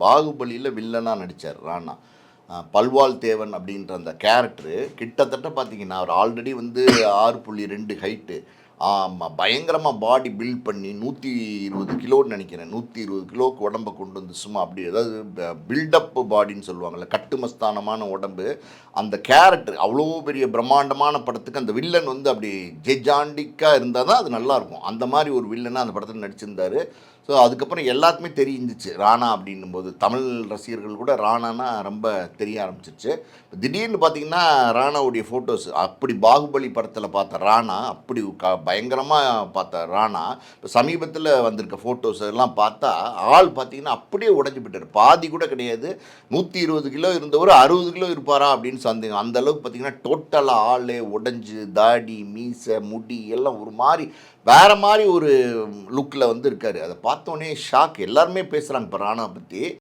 பாகுபலியில் வில்லனாக நடித்தார் ராணா. பல்வாள் தேவன் அப்படின்ற அந்த கேரக்டரு கிட்டத்தட்ட பார்த்தீங்கன்னா அவர் ஆல்ரெடி வந்து 6.2 ஹைட்டு. ஆமாம், பயங்கரமாக பாடி பில்ட் பண்ணி 120 கிலோன்னு நினைக்கிறேன். 120 கிலோவுக்கு உடம்பை கொண்டு வந்து சும்மா அப்படி அதாவது பில்டப் பாடின்னு சொல்லுவாங்கள்ல, கட்டுமஸ்தானமான உடம்பு. அந்த கேரக்டர் அவ்வளோ பெரிய பிரம்மாண்டமான படத்துக்கு அந்த வில்லன் வந்து அப்படி ஜெஜாண்டிக்காக இருந்தால் தான் அது நல்லாயிருக்கும். அந்த மாதிரி ஒரு வில்லனாக அந்த படத்தில் நடிச்சிருந்தார். ஸோ அதுக்கப்புறம் எல்லாருக்குமே தெரிஞ்சிச்சு ராணா அப்படின்னும் போது. தமிழ் ரசிகர்கள் கூட ராணானா ரொம்ப தெரிய ஆரம்பிச்சிருச்சு. திடீர்னு பார்த்தீங்கன்னா ராணாவுடைய ஃபோட்டோஸ் அப்படி பாகுபலி படத்தில் பார்த்த ராணா அப்படி பயங்கரமாக பார்த்த ராணா இப்போ சமீபத்தில் வந்திருக்க ஃபோட்டோஸ் எல்லாம் பார்த்தா ஆள் பார்த்தீங்கன்னா அப்படியே உடஞ்சி போயிட்டார். பாதி கூட கிடையாது. 120 கிலோ இருந்தவர் 60 கிலோ இருப்பாரா அப்படின்னு சந்தேகம். அந்த அளவுக்கு பார்த்தீங்கன்னா டோட்டலாக ஆளே உடஞ்சி, தாடி, மீசை, முடி எல்லாம் ஒரு மாதிரி வேறு மாதிரி ஒரு லுக்கில் வந்து இருக்கார். அதை பார்த்தோன்னே ஷாக். எல்லாருமே பேசுகிறாங்க இப்போ ராணா பற்றி.